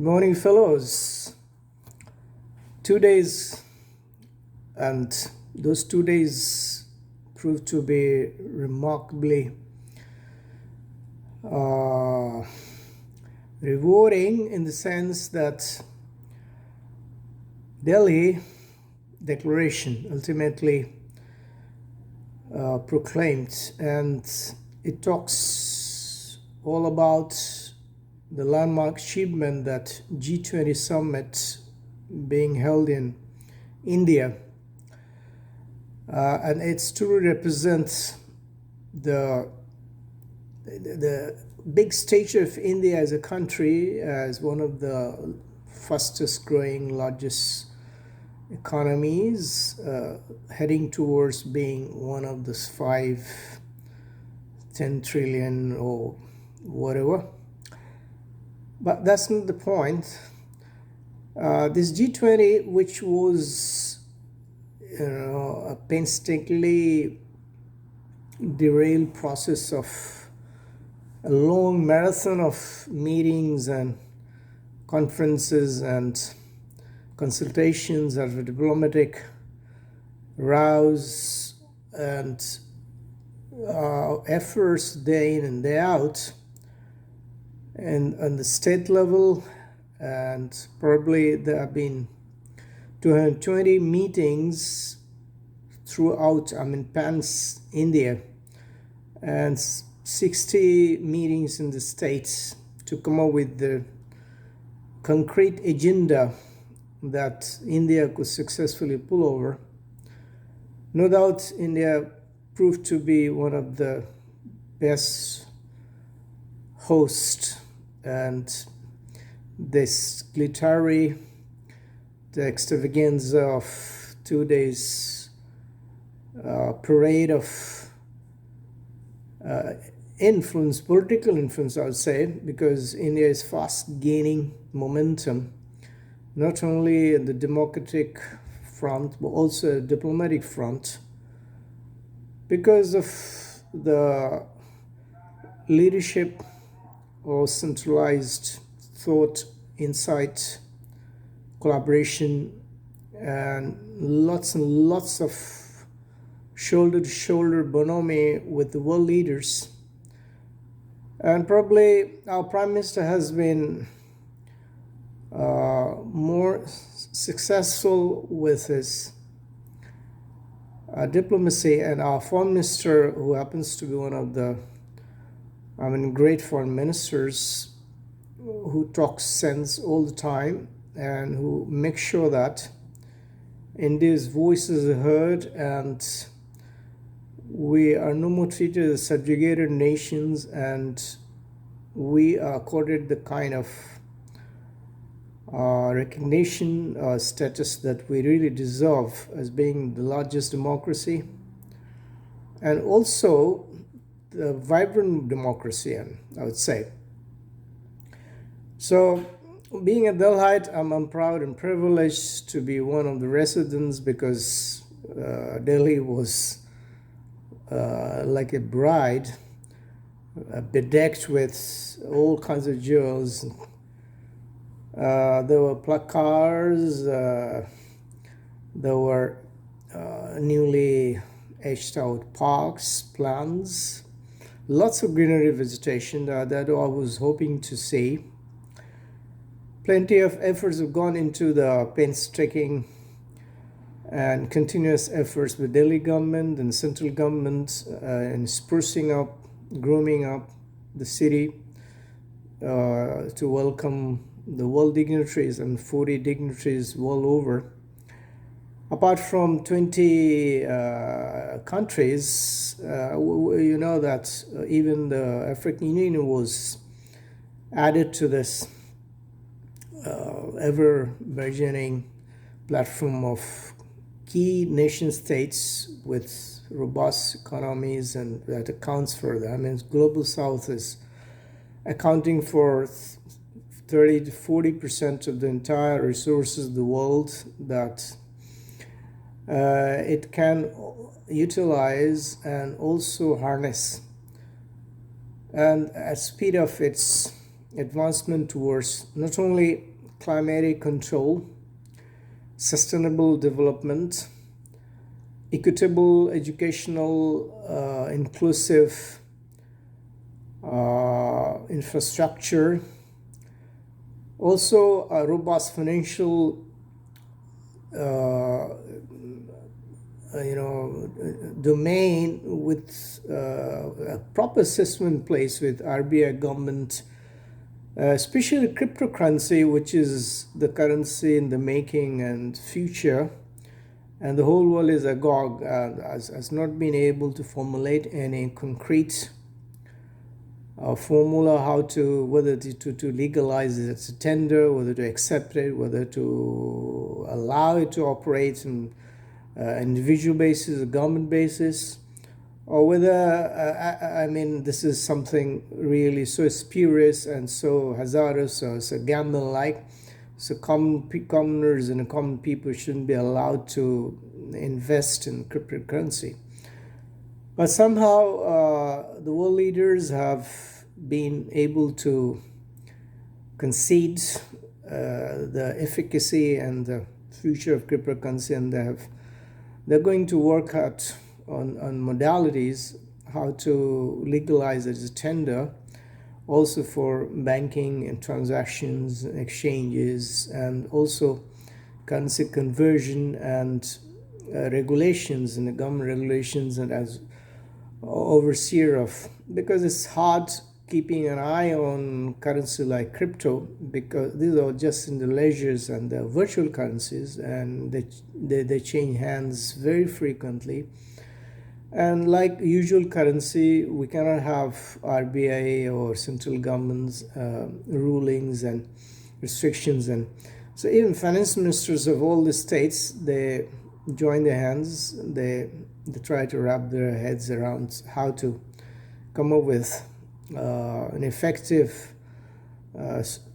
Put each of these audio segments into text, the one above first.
Morning, fellows. 2 days, and those 2 days proved to be remarkably uh, rewarding in the sense that Delhi Declaration ultimately proclaimed, and it talks all about the landmark achievement that G20 summit being held in India, and it truly represents the big stature of India as a country, as one of the fastest growing, largest economies, heading towards being one of the 10 trillion or whatever. But that's not the point. This G20, which was a painstakingly derailed process of a long marathon of meetings and conferences and consultations and diplomatic rows and efforts day in and day out, and on the state level, and probably there have been 220 meetings throughout, pans India, and 60 meetings in the states to come up with the concrete agenda that India could successfully pull over. No doubt India proved to be one of the best hosts, and this glittery, the extravaganza of 2 days parade of influence, political influence, I would say, because India is fast gaining momentum, not only in the democratic front, but also a diplomatic front, because of the leadership or centralized thought, insight, collaboration, and lots of shoulder-to-shoulder bonhomie with the world leaders. And probably our Prime Minister has been more successful with his diplomacy, and our Foreign Minister, who happens to be one of the great foreign ministers, who talks sense all the time and who makes sure that India's voice is heard and we are no more treated as subjugated nations, and we are accorded the kind of recognition status that we really deserve as being the largest democracy, and also the vibrant democracy, I would say. So, being a Delhite, I'm proud and privileged to be one of the residents, because Delhi was like a bride, bedecked with all kinds of jewels. There were placards, there were newly etched out parks, plants, lots of greenery vegetation that I was hoping to see. Plenty of efforts have gone into the painstaking and continuous efforts with Delhi government and central government in sprucing up, grooming up the city to welcome the world dignitaries and 40 dignitaries world over. Apart from 20 countries, you know that even the African Union was added to this ever burgeoning platform of key nation states with robust economies, and that accounts for that. Global South is accounting for 30 to 40% of the entire resources of the world that it can utilize and also harness. And at speed of its advancement towards not only climate control, sustainable development, equitable, educational, inclusive infrastructure, also a robust financial domain with a proper system in place with RBI government, especially cryptocurrency, which is the currency in the making and future, and the whole world is agog, has not been able to formulate any concrete formula how to, whether to legalize it as a tender, whether to accept it, whether to allow it to operate on individual basis, a government basis, or whether this is something really so spurious and so hazardous or so gamble-like, so commoners and common people shouldn't be allowed to invest in cryptocurrency. But somehow the world leaders have been able to concede the efficacy and the future of cryptocurrency, and they're going to work out on modalities how to legalize it as a tender, also for banking and transactions, exchanges, and also currency conversion and regulations and the government regulations, and as overseer of, because it's hard keeping an eye on currency like crypto, because these are just in the ledgers and the virtual currencies, and they change hands very frequently. And like usual currency, we cannot have RBI or central government's rulings and restrictions. And so even finance ministers of all the states, they join their hands, they try to wrap their heads around how to come up with an effective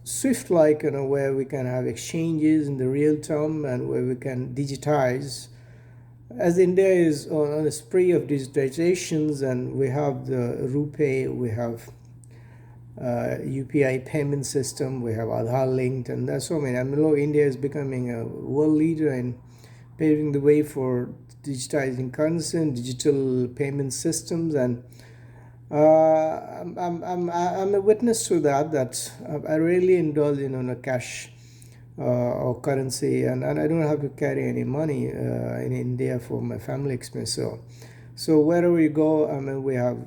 SWIFT-like, where we can have exchanges in the real term and where we can digitize. As India is on a spree of digitizations, and we have the RuPay, we have UPI payment system, we have Aadhaar linked, and there's so many. India is becoming a world leader in paving the way for digitizing currency and digital payment systems, and I'm a witness to that I really indulge in a cash or currency, and I don't have to carry any money in India for my family expense. So wherever you go, we have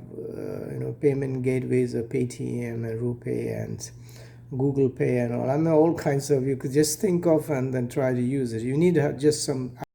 payment gateways, Paytm and RuPay and Google Pay and all. All kinds of, you could just think of and then try to use it. You need to have just some